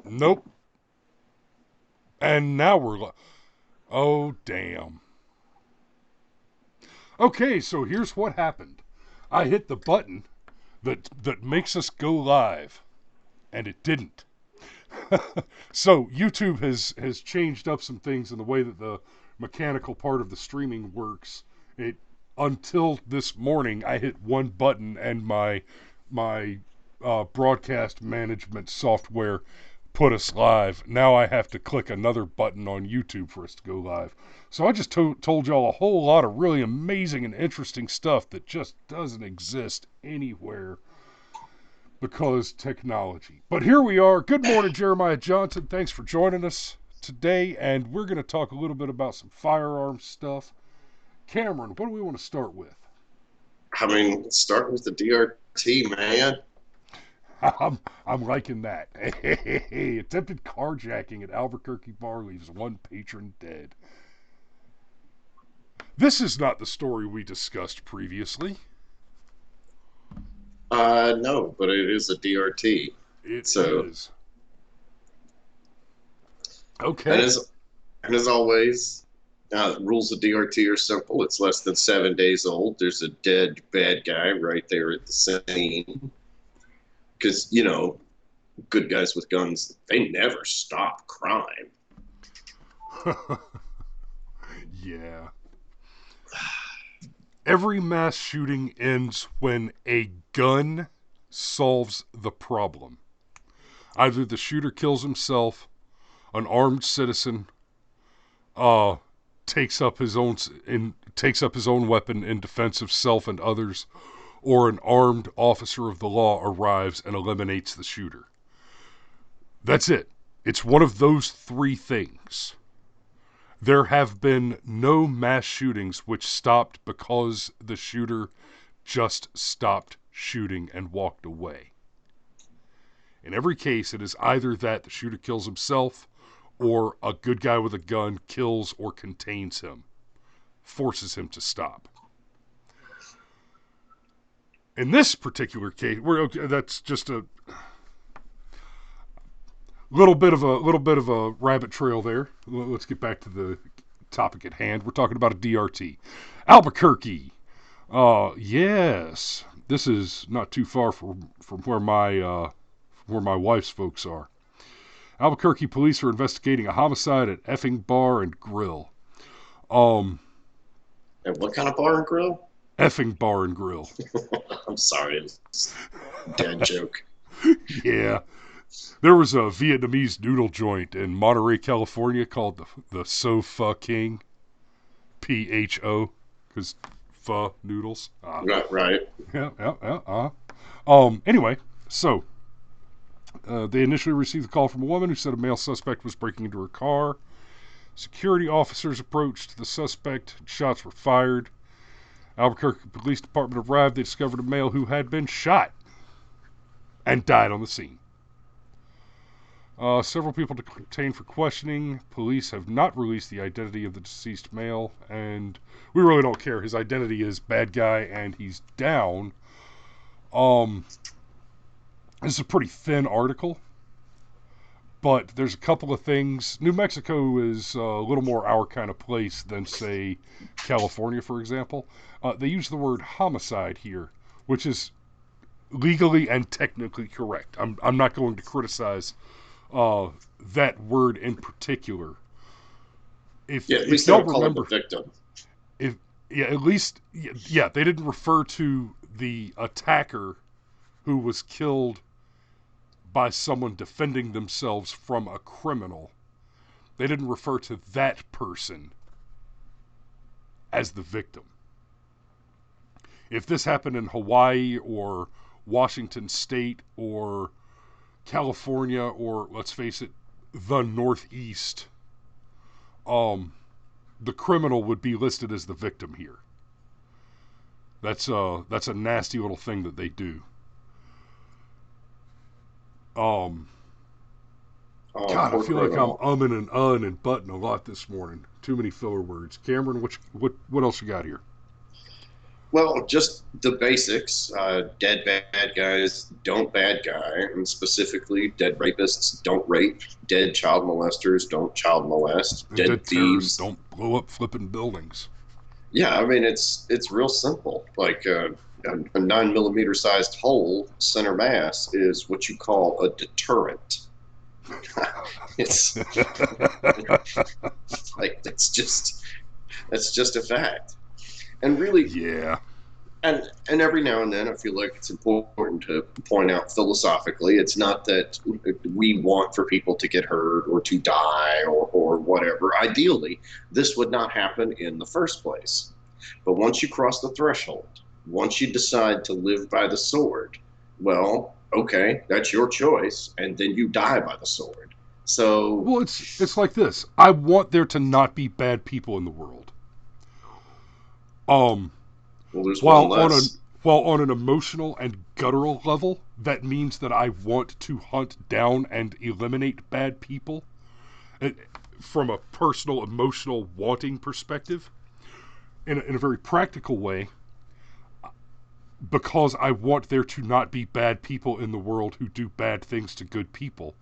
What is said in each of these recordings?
Nope. And now we're oh damn. Okay, so here's what happened. I hit the button that makes us go live, and it didn't. So YouTube has changed up some things in the way that the mechanical part of the streaming works. It until this morning, I hit one button and my broadcast management software put us live. Now I have to click another button on YouTube for us to go live. So I just told y'all a whole lot of really amazing and interesting stuff that just doesn't exist anywhere because technology. But here we are. Good morning, Jeremiah Johnson. Thanks for joining us today, and we're going to talk a little bit about some firearms stuff. Cameron, what do we want to start with? I mean, start with the DRT, man. I'm liking that. Attempted carjacking at Albuquerque bar leaves one patron dead. This is not the story we discussed previously. No, but it is a DRT. It So, is. and Okay. as and as always, rules of DRT are simple. It's less than 7 days old. There's a dead bad guy right there at the scene. Because good guys with guns, they never stop crime. Yeah. Every mass shooting ends when a gun solves the problem. Either the shooter kills himself, an armed citizen uh, takes up his own weapon in defense of self and others, or an armed officer of the law arrives and eliminates the shooter. That's it. It's one of those three things. There have been no mass shootings which stopped because the shooter just stopped shooting and walked away. In every case, it is either that the shooter kills himself or a good guy with a gun kills or contains him, forces him to stop. In this particular case, that's just a little bit of a rabbit trail there. Let's get back to the topic at hand. We're talking about a DRT, Albuquerque. Yes, this is not too far from where my wife's folks are. Albuquerque police are investigating a homicide at effing bar and grill. Um, And what kind of bar and grill? effing bar and grill. I'm sorry, it's a dead joke. Yeah, there was a Vietnamese noodle joint in Monterey, California called the So Pho King, PHO, because pho noodles. Right, right. Yeah, yeah, yeah. Anyway, so they initially received a call from a woman who said a male suspect was breaking into her car. Security officers approached the suspect. Shots were fired. Albuquerque Police Department arrived. They discovered a male who had been shot and died on the scene. Several people detained for questioning. Police have not released the identity of the deceased male, and we really don't care. His identity is bad guy, and he's down. Um, this is a pretty thin article, but there's a couple of things. New Mexico is a little more our kind of place than, say, California, for example. They use the word homicide here, which is legally and technically correct. I'm not going to criticize uh, that word in particular. If Yeah, at if least they y'all don't call it the remember, victim. if yeah, at least yeah, they didn't refer to the attacker who was killed by someone defending themselves from a criminal. They didn't refer to that person as the victim. If this happened in Hawaii or Washington State or California or, let's face it, the Northeast, um, the criminal would be listed as the victim here. That's a nasty little thing that they do. Um, Oh, God, I poor feel like I'm criminal. umming and and butting a lot this morning. Too many filler words. Cameron, what else you got here? Well, just the basics. Dead bad guys don't bad guy, and specifically, dead rapists don't rape. Dead child molesters don't child molest. And Dead dead terrorists thieves. don't blow up flipping buildings. Yeah, I mean it's real simple. Like a 9 millimeter sized hole center mass is what you call a deterrent. It's like that's just a fact. And really, Yeah. and every now and then I feel like it's important to point out philosophically, it's not that we want for people to get hurt or to die or whatever. Ideally, this would not happen in the first place. But once you cross the threshold, once you decide to live by the sword, well, okay, that's your choice, and then you die by the sword. So, Well, it's like this. I want there to not be bad people in the world. Um, well, there's while one on a less. while on an emotional and guttural level, that means that I want to hunt down and eliminate bad people. It, from a personal, emotional, wanting perspective, in a very practical way, because I want there to not be bad people in the world who do bad things to good people,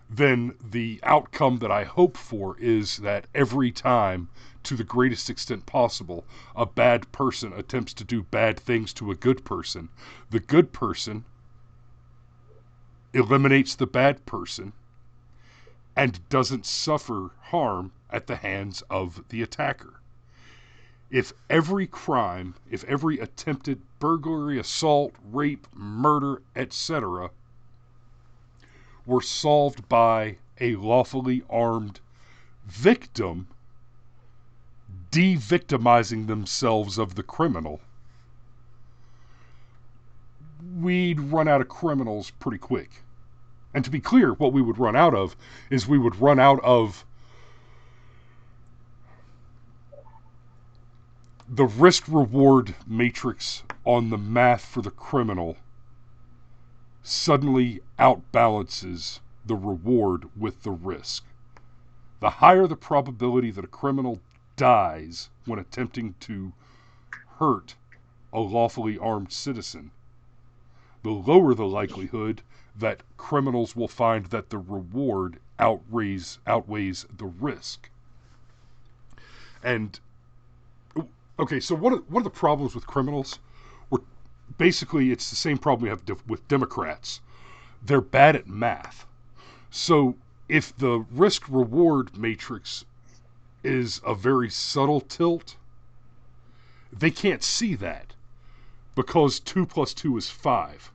then the outcome that I hope for is that every time, to the greatest extent possible, a bad person attempts to do bad things to a good person, the good person eliminates the bad person and doesn't suffer harm at the hands of the attacker. If every crime, if every attempted burglary, assault, rape, murder, etc., were solved by a lawfully armed victim de-victimizing themselves of the criminal, we'd run out of criminals pretty quick. And to be clear, what we would run out of is we would run out of the risk-reward matrix on the math for the criminal suddenly outbalances the reward with the risk. The higher the probability that a criminal dies when attempting to hurt a lawfully armed citizen, the lower the likelihood that criminals will find that the reward outweighs the risk. And okay, so one of the problems with criminals, were basically it's the same problem we have with Democrats. They're bad at math. So if the risk reward matrix is a very subtle tilt, they can't see that because 2 plus 2 is 5.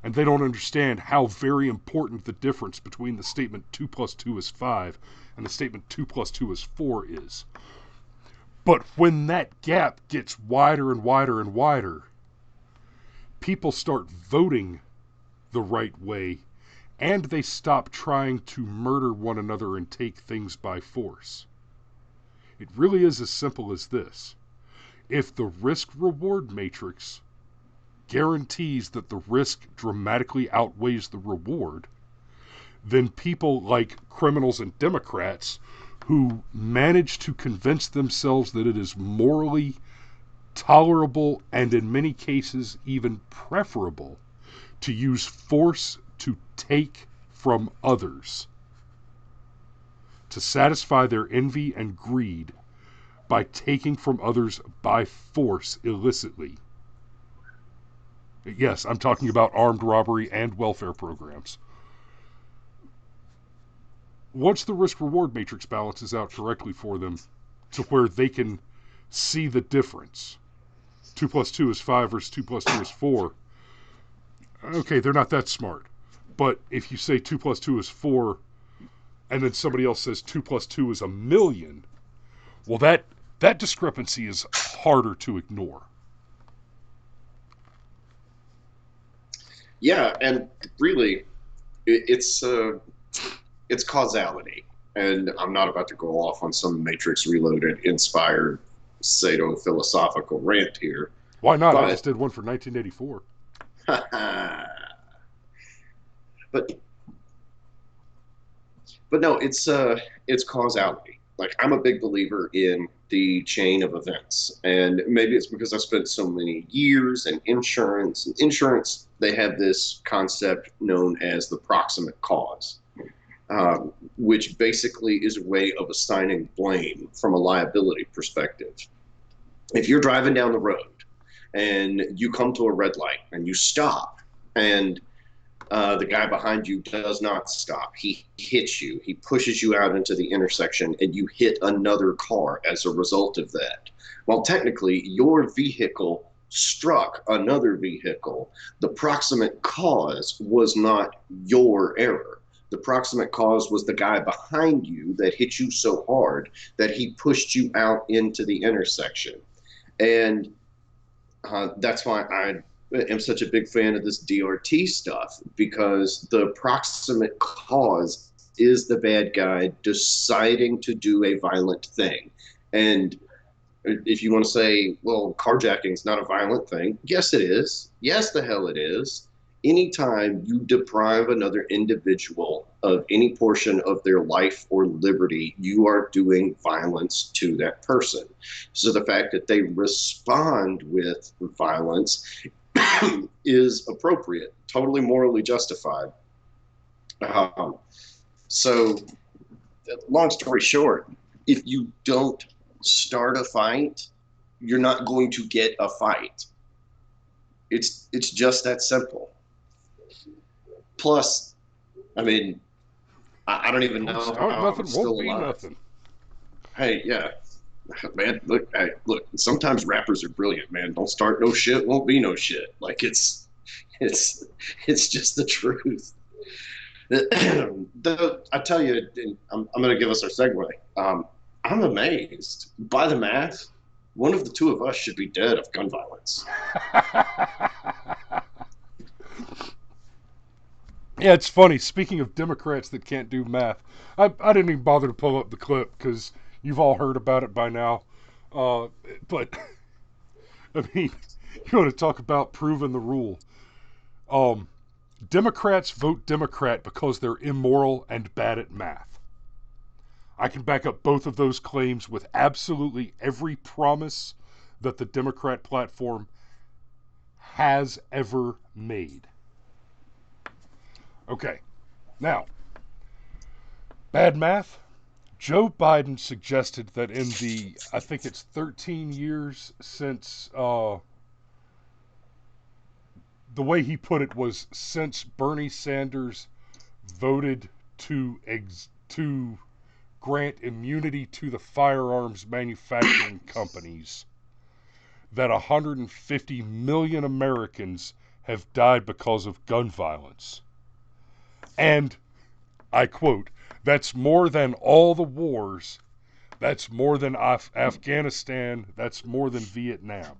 And they don't understand how very important the difference between the statement 2 plus 2 is 5 and the statement 2 plus 2 is 4 is. But when that gap gets wider and wider and wider, people start voting the right way and they stop trying to murder one another and take things by force. It really is as simple as this. If the risk-reward matrix guarantees that the risk dramatically outweighs the reward, then people like criminals and Democrats who manage to convince themselves that it is morally tolerable and in many cases even preferable to use force to take from others, to satisfy their envy and greed by taking from others by force illicitly. Yes, I'm talking about armed robbery and welfare programs. Once the risk-reward matrix balances out correctly for them to where they can see the difference, 2 plus 2 is 5 versus 2 plus 2 is 4, okay, they're not that smart. But if you say 2 plus 2 is 4, and then somebody else says 2 plus 2 is a million, well, that discrepancy is harder to ignore. Yeah, and really, it's causality. And I'm not about to go off on some Matrix Reloaded inspired pseudo philosophical rant here, Why not? I but just did one for 1984. but but no, it's causality. like I'm a big believer in the chain of events, and maybe it's because I spent so many years in insurance. Insurance, they have this concept known as the proximate cause, which basically is a way of assigning blame from a liability perspective. If you're driving down the road and you come to a red light and you stop, and the guy behind you does not stop. He hits you. He pushes you out into the intersection, and you hit another car as a result of that. Well, technically, your vehicle struck another vehicle. The proximate cause was not your error. The proximate cause was the guy behind you that hit you so hard that he pushed you out into the intersection. And that's why I am such a big fan of this DRT stuff, because the proximate cause is the bad guy deciding to do a violent thing. And if you want to say, well, carjacking is not a violent thing, yes, it is. Yes, the hell it is. Anytime you deprive another individual of any portion of their life or liberty, you are doing violence to that person. So the fact that they respond with violence is appropriate, totally morally justified. Um, so, long story short, if you don't start a fight, you're not going to get a fight. It's just that simple. Plus, I mean, I don't even know Start how I'm nothing, still won't be alive. nothing. Hey, yeah, man. Look. Sometimes rappers are brilliant, man. Don't start no shit, won't be no shit. Like it's, it's just the truth. I tell you, I'm going to give us our segue. I'm amazed by the math. One of the two of us should be dead of gun violence. Yeah, it's funny. Speaking of Democrats that can't do math, I didn't even bother to pull up the clip because you've all heard about it by now. But I mean, you want to talk about proving the rule? Um, Democrats vote Democrat because they're immoral and bad at math. I can back up both of those claims with absolutely every promise that the Democrat platform has ever made. Okay, now, bad math. Joe Biden suggested that in the, I think it's 13 years since, the way he put it was since Bernie Sanders voted to grant immunity to the firearms manufacturing companies, that 150 million Americans have died because of gun violence. And, I quote, that's more than all the wars, that's more than Afghanistan, that's more than Vietnam.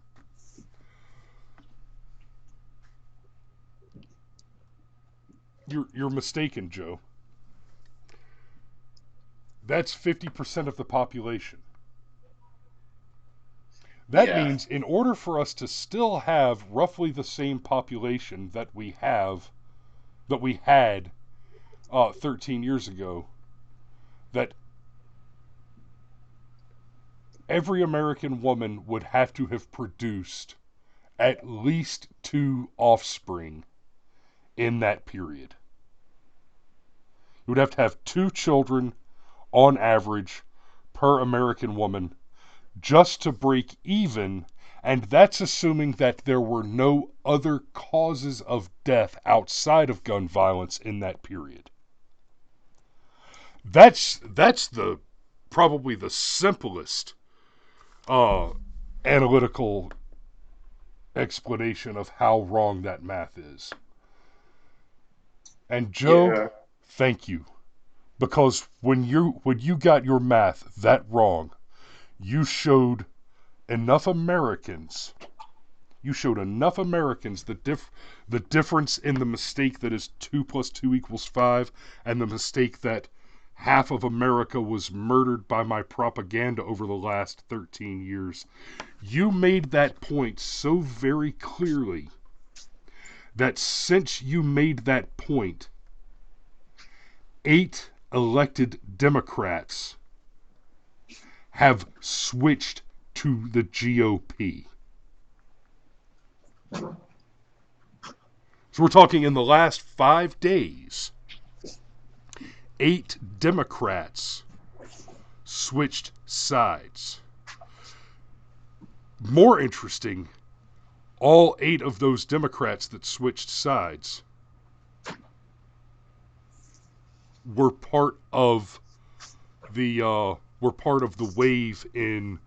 You're mistaken, Joe. That's 50% of the population. That Yeah, means in order for us to still have roughly the same population that we had 13 years ago, that every American woman would have to have produced at least 2 offspring in that period. You would have to have 2 children on average per American woman just to break even, and that's assuming that there were no other causes of death outside of gun violence in that period. That's the probably the simplest uh, analytical explanation of how wrong that math is. And Joe, yeah, thank you, because when you got your math that wrong, you showed enough Americans the difference in the mistake that is 2 plus 2 equals 5, and the mistake that half of America was murdered by my propaganda over the last 13 years. You made that point so very clearly that since you made that point, 8 elected Democrats have switched to the GOP. So we're talking in the last 5 days, 8 Democrats switched sides. More interesting, all 8 of those Democrats that switched sides were part of the wave in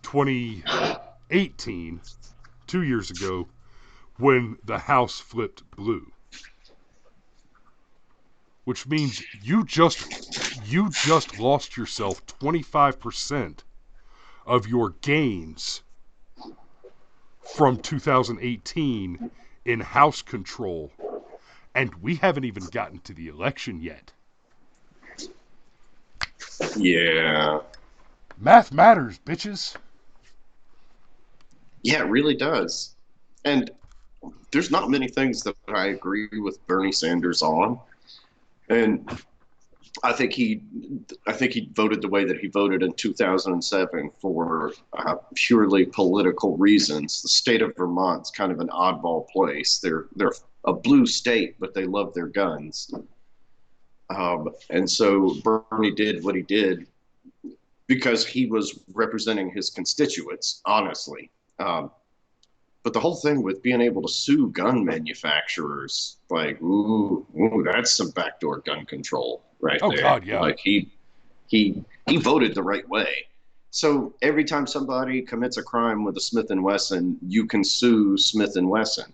2018, 2 years ago, when the House flipped blue. Which means you just lost yourself 25% of your gains from 2018 in House control, and we haven't even gotten to the election yet. Yeah. Math matters, bitches. Yeah, it really does. And there's not many things that I agree with Bernie Sanders on. And I think he voted the way that he voted in 2007 for purely political reasons. The state of Vermont's kind of an oddball place. They're a blue state, but they love their guns. And so Bernie did what he did because he was representing his constituents, honestly. But the whole thing with being able to sue gun manufacturers, like, ooh, that's some backdoor gun control right there. Oh, God, yeah. Like, he voted the right way. So every time somebody commits a crime with a Smith & Wesson, you can sue Smith & Wesson.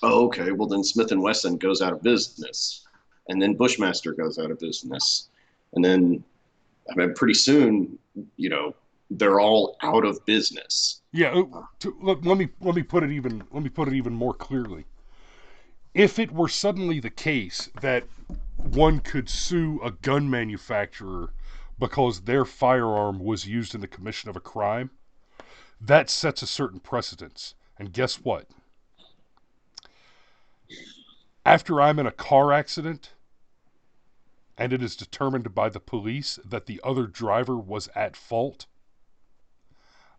Oh, okay, well, then Smith & Wesson goes out of business. And then Bushmaster goes out of business. And then, I mean, pretty soon, you know, they're all out of business. Yeah, let me put it even more clearly. If it were suddenly the case that one could sue a gun manufacturer because their firearm was used in the commission of a crime, that sets a certain precedence. And guess what? After I'm in a car accident and it is determined by the police that the other driver was at fault,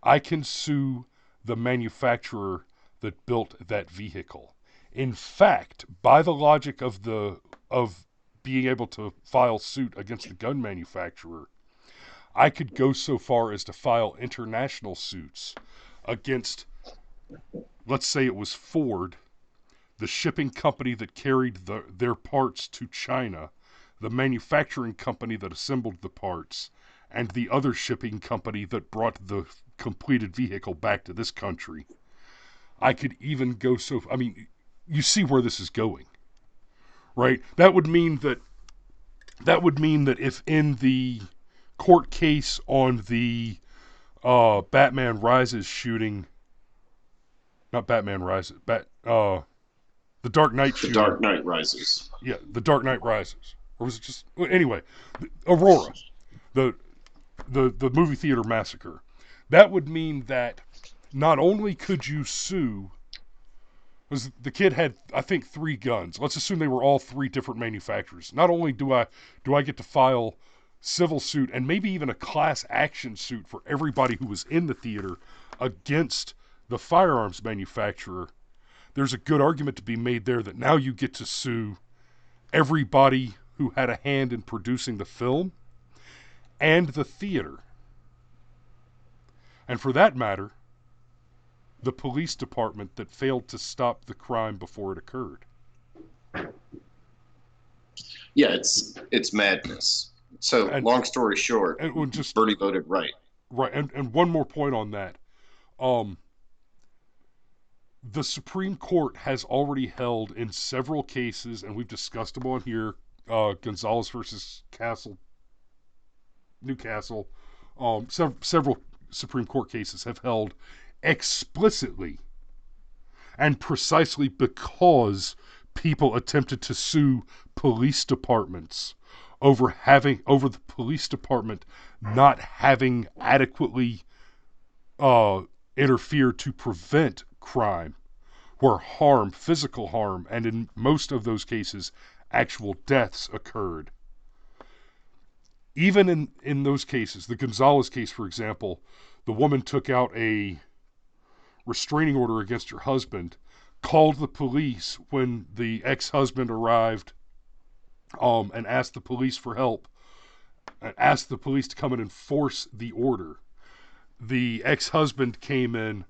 I can sue the manufacturer that built that vehicle. In fact, by the logic of being able to file suit against the gun manufacturer, I could go so far as to file international suits against, let's say it was Ford, the shipping company that carried their parts to China, the manufacturing company that assembled the parts, and the other shipping company that brought the completed vehicle back to this country. I could even go so... I mean, you see where this is going, right? That would mean that if in the court case on the Batman Rises shooting... Not Batman Rises, the Dark Knight shooting. The Dark Knight Rises. Yeah, The Dark Knight Rises. Or was it just... Anyway, Aurora. The movie theater massacre. That would mean that not only could you sue, because the kid had, I think, 3 guns. Let's assume they were all 3 different manufacturers. Not only do I get to file civil suit and maybe even a class action suit for everybody who was in the theater against the firearms manufacturer, there's a good argument to be made there that now you get to sue everybody who had a hand in producing the film and the theater. And for that matter, the police department that failed to stop the crime before it occurred. Yeah, it's madness. So, long story short, Bernie voted right. Right, and one more point on that. The Supreme Court has already held in several cases, and we've discussed them on here, Gonzalez versus Newcastle, several Supreme Court cases have held explicitly and precisely because people attempted to sue police departments over the police department not having adequately interfered to prevent crime, where physical harm, and in most of those cases, actual deaths occurred. even in those cases, the Gonzalez case, for example, the woman took out a restraining order against her husband, called the police when the ex-husband arrived, and asked the police for help, and asked the police to come and enforce the order. The ex-husband came in,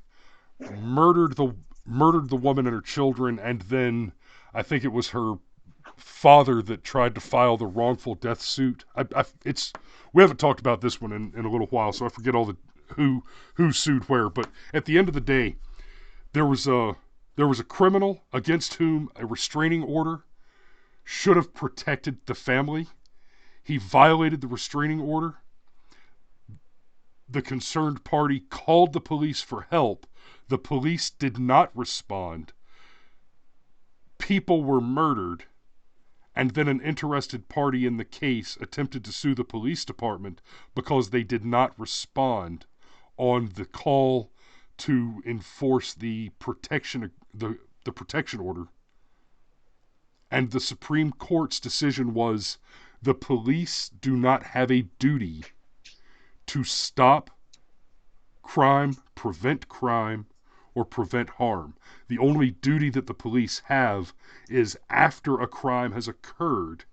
murdered the woman and her children, and then I think it was her father that tried to file the wrongful death suit. We haven't talked about this one in a little while, so I forget all the who sued where. But at the end of the day, there was a criminal against whom a restraining order should have protected the family. He violated the restraining order. The concerned party called the police for help. The police did not respond. People were murdered. And then an interested party in the case attempted to sue the police department because they did not respond on the call to enforce the protection order. And the Supreme Court's decision was the police do not have a duty to stop crime, prevent crime, or prevent harm. The only duty that the police have is after a crime has occurred,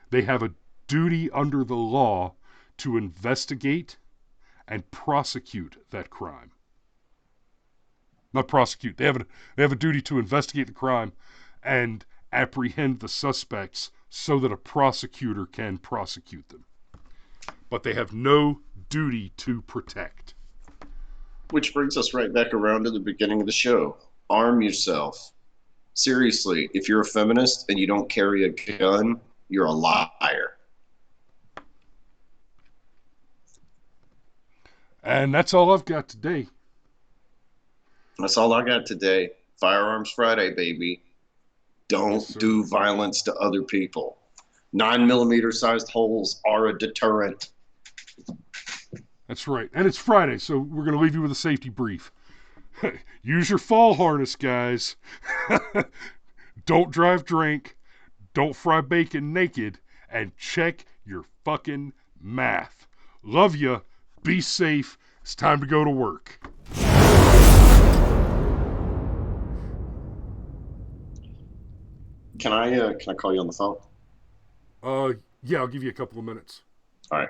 they have a duty under the law to investigate and prosecute that crime. Not prosecute. They have a duty to investigate the crime and apprehend the suspects so that a prosecutor can prosecute them. But they have no duty to protect. Which brings us right back around to the beginning of the show. Arm yourself. Seriously, if you're a feminist and you don't carry a gun, you're a liar. And that's all I've got today. That's all I got today. Firearms Friday, baby. Don't do violence to other people. 9mm sized holes are a deterrent. That's right. And it's Friday, so we're going to leave you with a safety brief. Use your fall harness, guys. Don't drive drink. Don't fry bacon naked. And check your fucking math. Love ya. Be safe. It's time to go to work. Can I call you on the phone? Yeah, I'll give you a couple of minutes. All right.